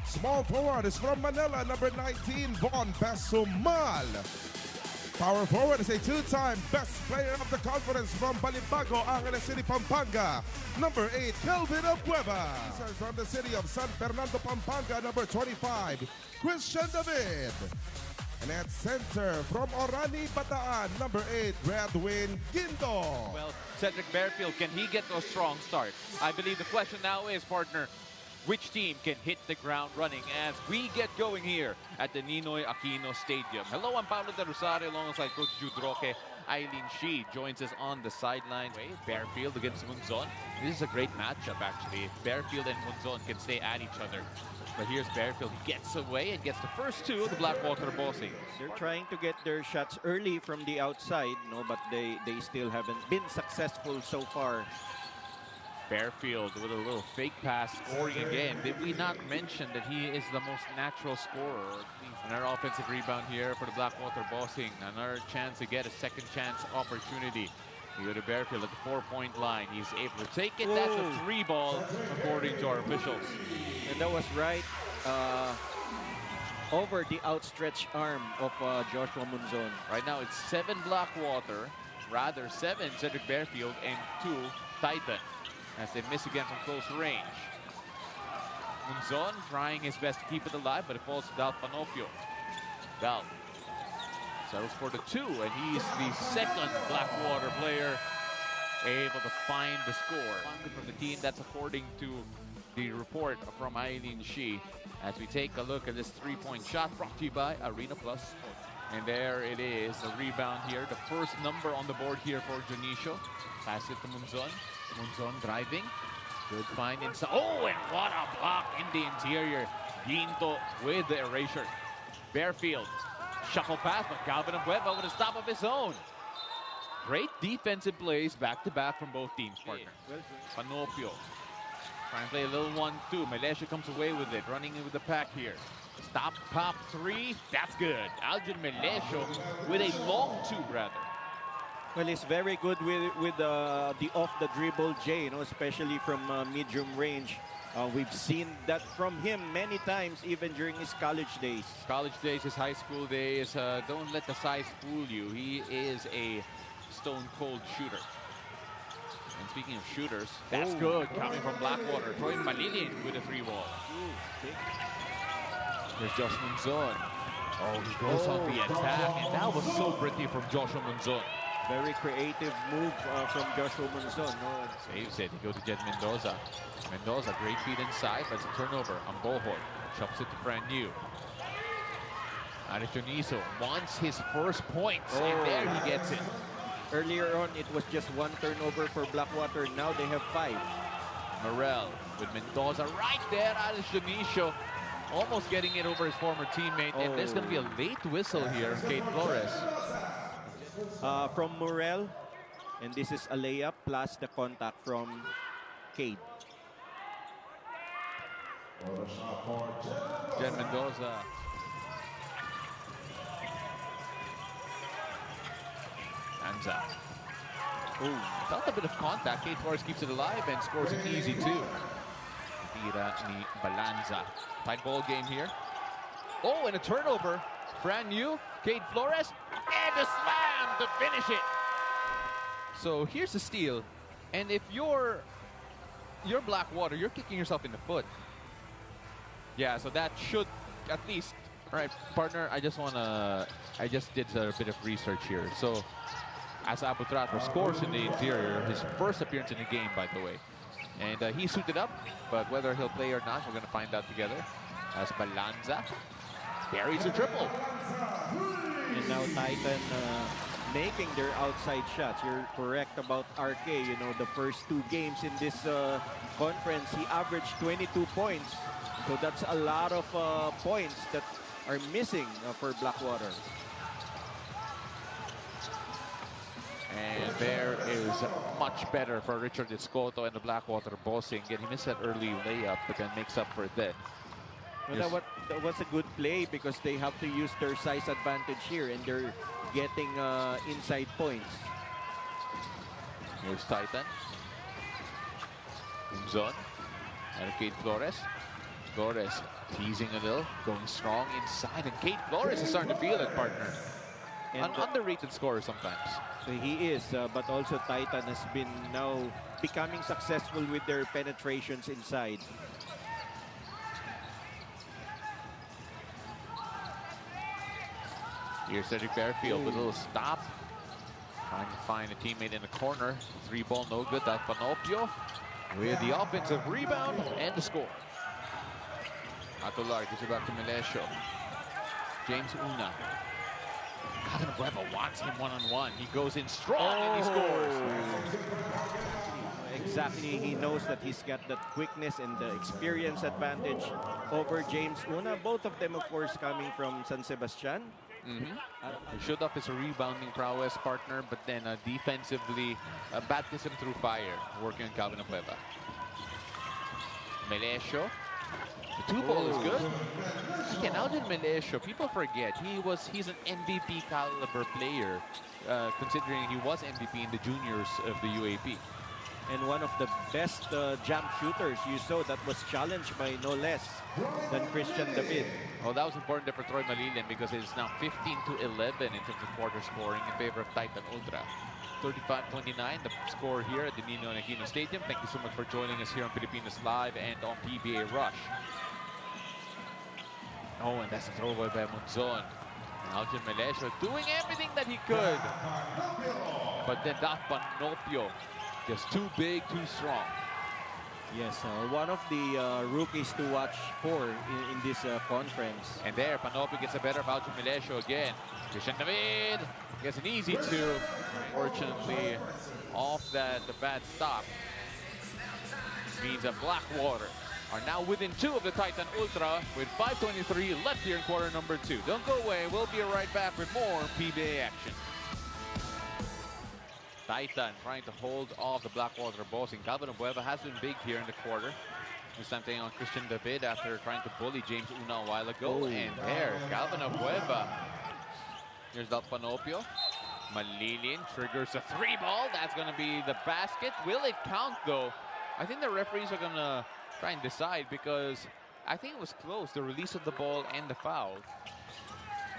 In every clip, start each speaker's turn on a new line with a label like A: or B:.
A: Small forward is from Manila, number 19, Von Besumal. Power forward is a two-time best player of the conference from Balibago, Angeles City, Pampanga, number 8, Kelvin Abueva. From the city of San Fernando, Pampanga, number 25, Christian David. And at center from Orani, Bataan, number 8, Redwin Guindo.
B: Well, Cedric Bearfield, can he get a strong start? I believe the question now is, partner, which team can hit the ground running as we get going here at the Ninoy Aquino Stadium? Hello, I'm Pablo De Rosario alongside Coach Jude Roque. Eileen Shi joins us on the sidelines. Bearfield against Munzon. This is a great matchup, actually. If Bearfield and Munzon can stay at each other. But here's Bearfield. He gets away and gets the first two of the Blackwater Bossing.
C: They're trying to get their shots early from the outside, no, but they still haven't been successful so far.
B: Bearfield with a little fake pass, scoring again. Did we not mention that he is the most natural scorer? Another offensive rebound here for the Blackwater Bossing. Another chance to get a second chance opportunity. We go to Bearfield at the 4-point line. He's able to take it. Whoa. That's a 3-ball, according to our officials.
C: And that was right over the outstretched arm of Joshua Munzon.
B: Right now it's 7 Blackwater, rather 7 Cedric Bearfield and 2 Titan, as they miss again from close range. Munzon trying his best to keep it alive, but it falls to Dal Panopio. Dal settles for the 2, and he's the second Blackwater player able to find the score from the team. That's according to the report from Eileen Shi. As we take a look at this 3-point shot brought to you by Arena Plus. And there it is, the rebound here. The first number on the board here for Junicio. Pass it to Munzon. Munzon driving. Good find inside. Oh, and what a block in the interior. Guinto with the erasure. Bearfield. Shuffle pass, but Calvin Abueva with a stop of his own. Great defensive plays back-to-back from both teams, partner. Panopio. Trying to play a little 1-2. Melesio comes away with it, running in with the pack here. Stop, pop, 3. That's good. Algin Melesio with a long 2, rather.
C: Well, he's very good with the off-the-dribble J, you know, especially from medium range. We've seen that from him many times, even during his college days.
B: College days, his high school days. Don't let the size fool you. He is a stone-cold shooter. And speaking of shooters, that's good coming from Blackwater. Troy Malilin with a 3-ball. There's Josh Munzon. Oh, he goes on the attack, and that was so pretty from Joshua Munzon.
C: Very creative move from Joshua Munzon.
B: Saves it. He goes to Jed Mendoza. Mendoza, great feed inside, but it's a turnover on Bohol. Chops it to Fran New. Aristonizo wants his first points, and there he gets it.
C: Earlier on, it was just 1 turnover for Blackwater. Now they have 5.
B: Morel with Mendoza right there. Aristonizo almost getting it over his former teammate. And there's going to be a late whistle here, Kate Flores.
C: From Morel, and this is a layup plus the contact from Cade.
B: Jen Mendoza. Anza. Felt a bit of contact. Kate Flores keeps it alive and scores an easy 2. Tira ni Balanza. Tight ball game here. Oh, and a turnover. Fran New, Kate Flores, and a slam to finish it. So here's the steal. And if you're Blackwater, you're kicking yourself in the foot. Yeah, so that should at least. All right, partner, I just did a bit of research here. So as Abutrato scores in the interior, his first appearance in the game, by the way. And he suited up, but whether he'll play or not, we're going to find out together. As Balanza buries a triple.
C: And now Titan making their outside shots. You're correct about RK. You know, the first 2 games in this conference, he averaged 22 points. So that's a lot of points that are missing for Blackwater.
B: And there is much better for Richard Escoto and the Blackwater Bossing. He missed that early layup, but then makes up for it then.
C: Well, that was a good play because they have to use their size advantage here, and they're getting inside points.
B: Here's Titan. Munzon. And Kate Flores. Flores teasing a little, going strong inside, and Kate Flores is starting to feel it, partner.
C: And
B: An underrated scorer sometimes.
C: he is, but also Titan has been now becoming successful with their penetrations inside.
B: Here's Cedric Bearfield with a little stop. Trying to find a teammate in the corner. 3-ball, no good. That's Panopio with the offensive rebound and the score. Atolar gives it back to Melesio. James Una. Cavillanueva wants him one-on-one. He goes in strong and he scores.
C: Exactly, he knows that he's got that quickness and the experience advantage over James Una. Both of them, of course, coming from San Sebastian.
B: Showed off his rebounding prowess, partner, but then defensively, baptism through fire, working on Cavillanueva. Melesio. The 2-ball is good. Again, Alvin Melesio, people forget he's an MVP caliber player, considering he was MVP in the juniors of the UAP.
C: And one of the best jump shooters you saw that was challenged by no less than Christian David.
B: Well, that was important there for Troy Malilin because it's now 15-11 in terms of quarter scoring in favor of Titan Ultra. 35-29, the score here at the Ninoy Aquino Stadium. Thank you so much for joining us here on Pilipinas Live and on PBA Rush. Oh, and that's a throwaway by Monzon. Alvin Melesio doing everything that he could. But then that Panopio, just too big, too strong.
C: Yes, one of the rookies to watch for in this conference.
B: And there, Panopio gets a better of Alvin Melesio again. Christian David gets an easy 2. Unfortunately, off the bad stop means that Blackwater are now within 2 of the Titan Ultra with 5:23 left here in quarter number 2. Don't go away. We'll be right back with more PBA action. Titan trying to hold off the Blackwater Bossing. Cavillanueva has been big here in the quarter. This time taking on Christian David after trying to bully James Una a while ago. And there, Cavillanueva. Here's Del Panopio. Malilin triggers a 3-ball. That's going to be the basket. Will it count, though? I think the referees are going to try and decide because I think it was close, the release of the ball and the foul.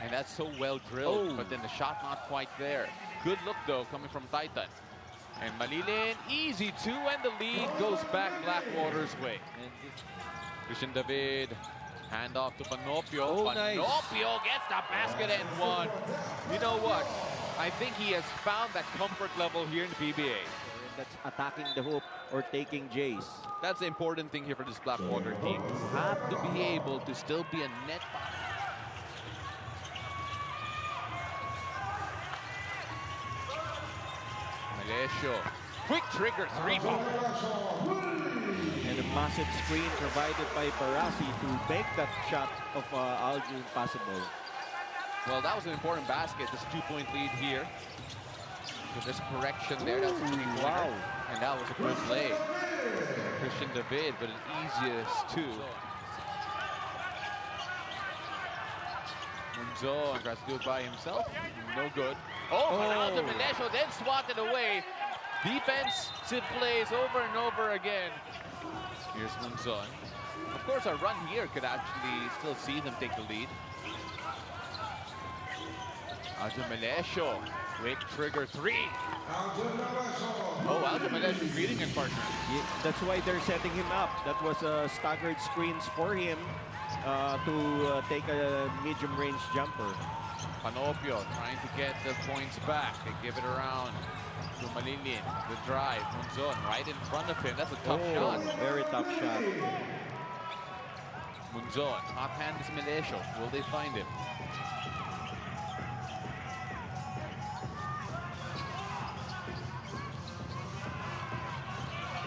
B: And that's so well drilled, but then the shot not quite there. Good look, though, coming from Titan. And Malilin, easy 2, and the lead goes back Blackwater's way. Christian David, hand off to Panopio. Panopio gets the basket and 1. You know what? I think he has found that comfort level here in the PBA.
C: That's attacking the hoop or taking Jays.
B: That's the important thing here for this Blackwater team. You have to be able to still be a net ball. Melesio, quick trigger 3-ball.
C: And a massive screen provided by Barassi to make that shot of Alvin possible.
B: Well, that was an important basket. This 2-point lead here. So there's a correction there. That was a 3-pointer.
C: Wow.
B: And that was a good play. Christian David, but an easiest 2. Monzon tries to do it by himself. No good. Oh, Ronaldo Melesio then swatted away. Defensive plays over and over again. Here's Monzon. Of course, a run here could actually still see them take the lead. Alvin Melesio, quick trigger 3. Oh, Alvin Melesio reading it, partner.
C: Yeah, that's why they're setting him up. That was staggered screens for him to take a medium-range jumper.
B: Panopio trying to get the points back. They give it around to Malilin. The drive, Monzon right in front of him. That's a tough shot.
C: Very tough shot.
B: Monzon, hot hand is Melesio. Will they find him?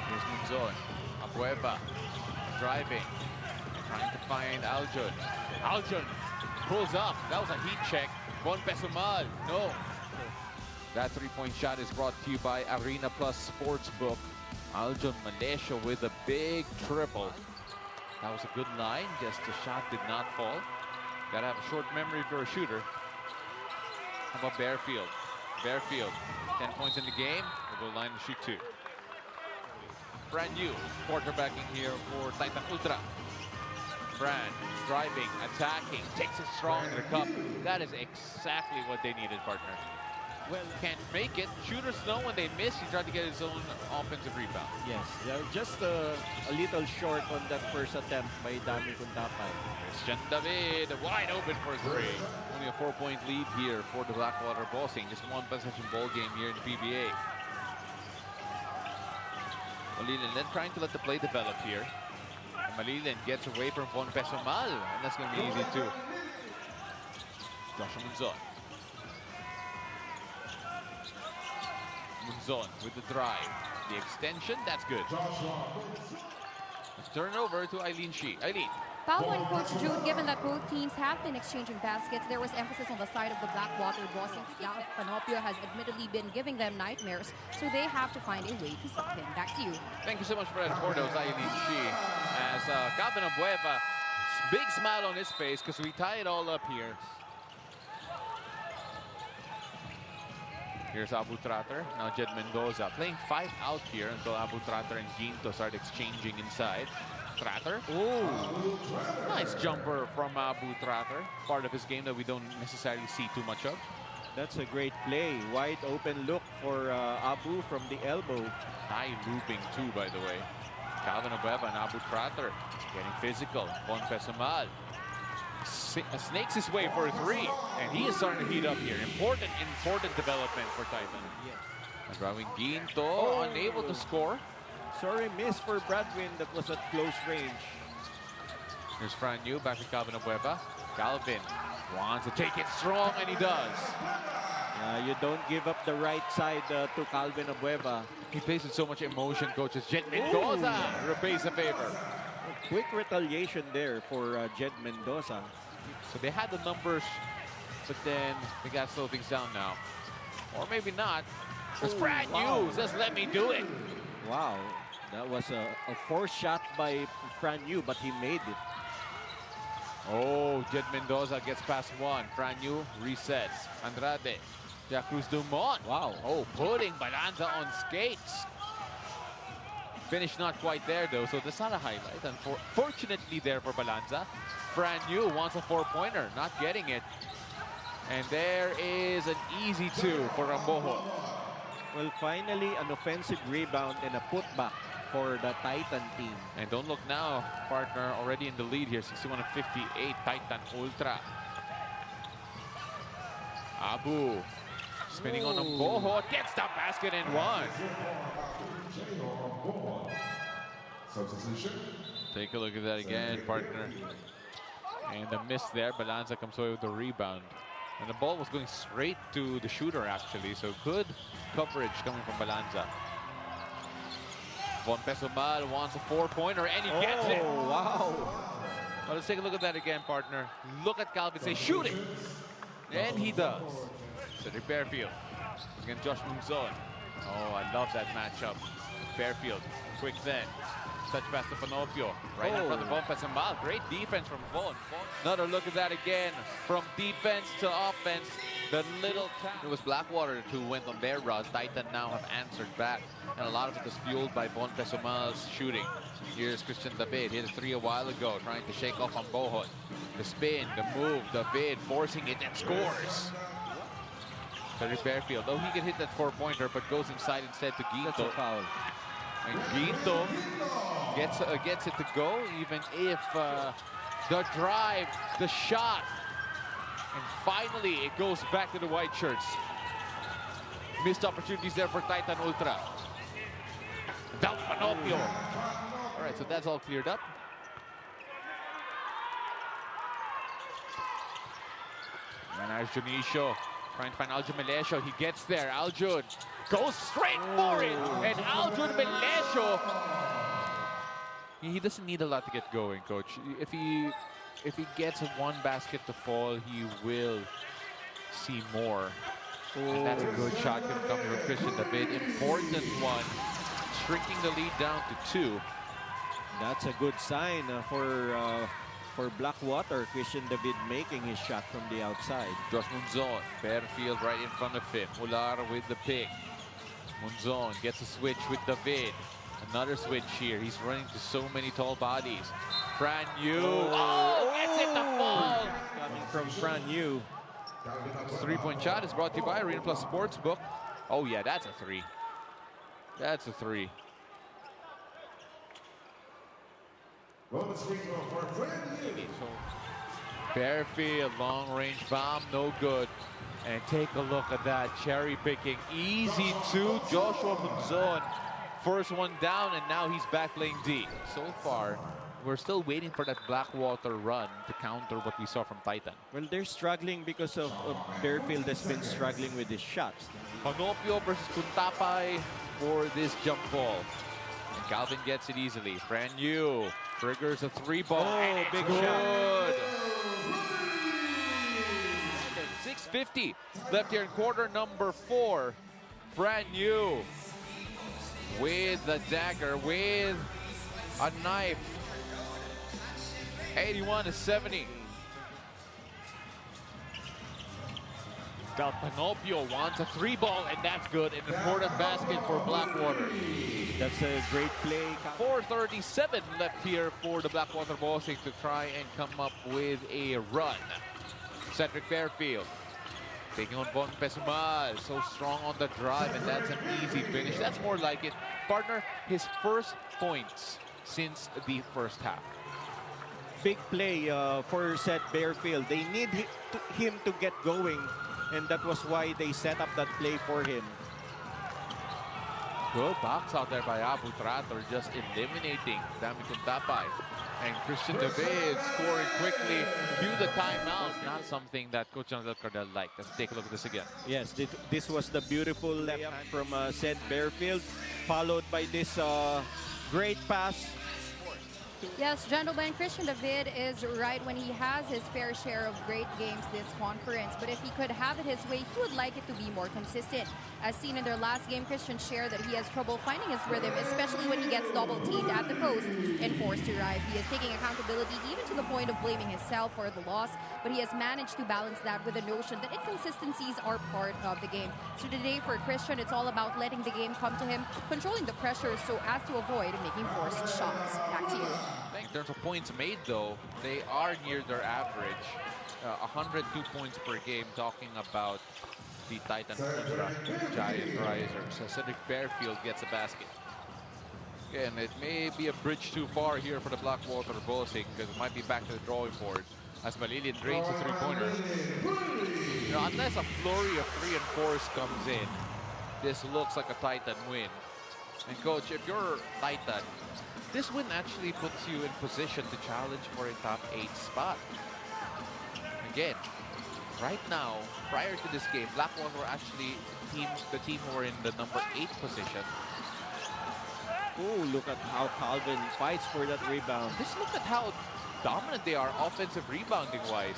B: Here's Monzon. Abueva driving. Trying to find Aljun. Aljun pulls up. That was a heat check. Bon Pesumal. No. That 3-point shot is brought to you by Arena Plus Sportsbook. Aljon Melesio with a big triple. That was a good line. Just the shot did not fall. Gotta have a short memory for a shooter. How about Bearfield? Bearfield, 10 points in the game. We'll go line to shoot 2. Brand new quarterbacking here for Titan Ultra. Fran, driving, attacking, takes it strong in the cup. That is exactly what they needed, partner.
C: Well,
B: Can't make it. Shooters know when they miss, he tried to get his own offensive rebound.
C: yes, they're just a little short on that first attempt by Dami Kuntapay.
B: Christian David, wide open for three. Only a 4-point lead here for the Blackwater Bossing. Just one possession ball game here in the PBA. Malilin then trying to let the play develop here. And Malilin gets away from Von Pesomal, and that's going to be easy too. Joshua Munzon. Munzon with the drive. The extension, that's good. Turnover to Eileen Shi. Eileen.
D: Paolo and Coach Jude, given that both teams have been exchanging baskets, there was emphasis on the side of the Blackwater Bossing. Panopio has admittedly been giving them nightmares, so they have to find a way to stop him. Back to you.
B: Thank you so much for that report. That was Eileen Shi. As Calvin Abueva, big smile on his face because we tie it all up here. Here's Abu Tratter, now Jed Mendoza. Playing 5 out here until Abu Tratter and Ginto start exchanging inside. Tratter. Ooh. Nice jumper from Abu Tratter. Part of his game that we don't necessarily see too much of.
C: That's a great play. Wide open look for Abu from the elbow.
B: High looping too, by the way. Calvin Abueva and Abu Tratter getting physical. Von Pesomal snakes his way for a three, and he is starting to heat up here. Important development for Titan.
C: Yes.
B: Driving Ginto, unable to score.
C: Sorry, miss for Bradwin. That was at close range.
B: Here's Fran Yu back to Calvin Abueva. Calvin wants to take it strong, and he does.
C: You don't give up the right side to Calvin Abueva.
B: He plays with so much emotion, coaches. Jed Mendoza repays the favor.
C: Quick retaliation there for Jed Mendoza.
B: So they had the numbers, but then they got to slow things down now. Or maybe not. Because Fran Yu says, let me do it.
C: Wow, that was a forced shot by Fran Yu, but he made it.
B: Oh, Jed Mendoza gets past one. Fran Yu resets. Andrade. Jack Cruz Dumont. Wow. Oh, putting Balanza on skates. Finish not quite there though, so that's not a highlight. Unfortunately there for Balanza. Fran Yu wants a 4-pointer, not getting it. And there is an easy 2 for Rambojo.
C: Well, finally an offensive rebound and a putback for the Titan team.
B: And don't look now, partner, already in the lead here, 61-58, Titan Ultra. Abu spinning on Rambojo, gets the basket and one. Take a look at that again, partner. And the miss there, Balanza comes away with the rebound. And the ball was going straight to the shooter, actually. So good coverage coming from Balanza. Von Pesomal wants a 4-pointer, and he gets it.
C: Oh, wow.
B: Well, let's take a look at that again, partner. Look at Calvin say, shoot it! And he does. Cedric Bearfield against Josh Munzon. Oh, I love that matchup. Bearfield, quick then. Touch pass to Panopio. Right in front of Von Pesomal. Great defense from Von. Another look at that again. From defense to offense. The little tap. It was Blackwater who went on their route. Titan now have answered back. And a lot of it was fueled by Von Pesomal's shooting. Here's Christian David. Hit a 3 a while ago. Trying to shake off on Bohot. The spin, the move, David forcing it and scores. Cedric Bearfield. Though he can hit that 4-pointer, but goes inside instead to Ginto.
C: That's a foul.
B: And Ginto gets it to go, even if the drive, the shot, and finally it goes back to the white shirts. Missed opportunities there for Titan Ultra. Down Panopio. All right, so that's all cleared up. And there's Junicio trying to find Aljun Melesio. He gets there. Aljun goes straight for it. And Aljun Melesio, he doesn't need a lot to get going, coach. If he gets one basket to fall, he will see more. And that's a good shot coming from Christian David. Important one. Shrinking the lead down to 2.
C: That's a good sign for Blackwater. Christian David making his shot from the outside.
B: Josh Munzon, Bearfield right in front of him. Mular with the pick. Munzon gets a switch with David. Another switch here. He's running to so many tall bodies. Fran Yu. Oh, gets it to fall.
C: Coming from Fran Yu.
B: This 3-point shot is brought to you by Arena Plus Sportsbook. Oh yeah, that's a 3. That's a 3. So Fairfield, long-range bomb, no good. And take a look at that, cherry picking, easy to Joshua Munzon. First one down, and now he's back playing D. So far, we're still waiting for that Blackwater run to counter what we saw from Titan.
C: Well, they're struggling because of Fairfield has been struggling with his shots.
B: Panopio versus Kuntapay for this jump ball. And Calvin gets it easily. Fran Yu triggers a 3-ball.
C: Oh, big
B: good. 6:50 left here in quarter number 4. Fran Yu with the dagger, with a knife. 81-70. Del Panopio wants a 3-ball, and that's good. An important basket for Blackwater.
C: That's a great play.
B: 4:37 left here for the Blackwater Bossing to try and come up with a run. Cedric Fairfield taking on Von Pesumal. So strong on the drive, and that's an easy finish. That's more like it. Partner, his first points since the first half.
C: Big play for Seth Fairfield. They need him to get going, and that was why they set up that play for him.
B: Good box out there by Abu Trator, just eliminating Dami Kuntapay. And Christian David scoring quickly. Cue the timeout. Not something that Coach Jonathan Cardell liked. Let's take a look at this again.
C: Yes, this was the beautiful left hand from Seth Fairfield, followed by this great pass.
D: Yes, gentlemen, Christian David is right when he has his fair share of great games this conference. But if he could have it his way, he would like it to be more consistent. As seen in their last game, Christian shared that he has trouble finding his rhythm, especially when he gets double-teamed at the post and forced to drive. He is taking accountability even to the point of blaming himself for the loss, but he has managed to balance that with the notion that inconsistencies are part of the game. So today for Christian, it's all about letting the game come to him, controlling the pressure so as to avoid making forced shots. Back to you.
B: In terms of points made, though, they are near their average. 102 points per game, talking about the Titan Ultra Giant Risers. So Cedric Fairfield gets a basket. Again, it may be a bridge too far here for the Blackwater Bossing, because it might be back to the drawing board as Malilian drains a 3-pointer. You know, unless a flurry of 3 and 4s comes in, this looks like a Titan win. And Coach, if you're Titan, this win actually puts you in position to challenge for a top 8 spot. Again, right now, prior to this game, Blackwater were actually the team who were in the number 8 position.
C: Oh, look at how Calvin fights for that rebound.
B: Just look at how dominant they are offensive rebounding-wise.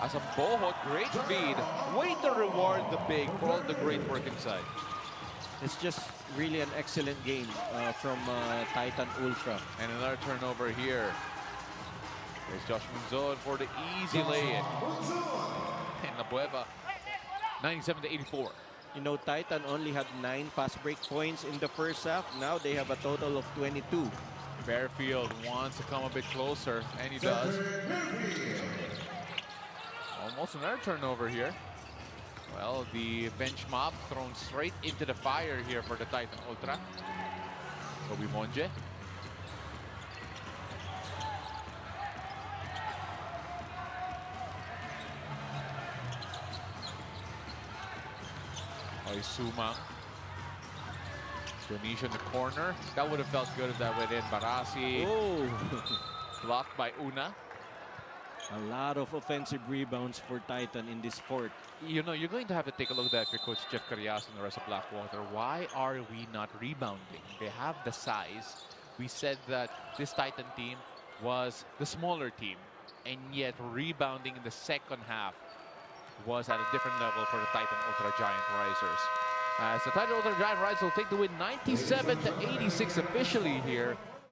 B: As a Bohot, great feed. Way to reward the big for all the great work inside.
C: It's just really an excellent game from Titan Ultra.
B: And another turnover here. There's Josh Munzon for the easy lay-in. And Nabueva, 97-84.
C: You know, Titan only had 9 fast break points in the first half. Now they have a total of 22.
B: Fairfield wants to come a bit closer, and he does. Almost another turnover here. Well, the bench mob thrown straight into the fire here for the Titan Ultra. Kobe Monje. Oisuma. Dionisio in the corner. That would have felt good if that went in. Barasi.
C: Oh,
B: Blocked by Una.
C: a lot of offensive rebounds for Titan in this fourth.
B: You know, you're going to have to take a look at that for Coach Jeff Carrias and the rest of Blackwater. Why are we not rebounding? They have the size. We said that this Titan team was the smaller team, and yet rebounding in the second half was at a different level for the Titan Ultra Giant Risers. As the Titan Ultra Giant Risers will take the win 97-86 officially here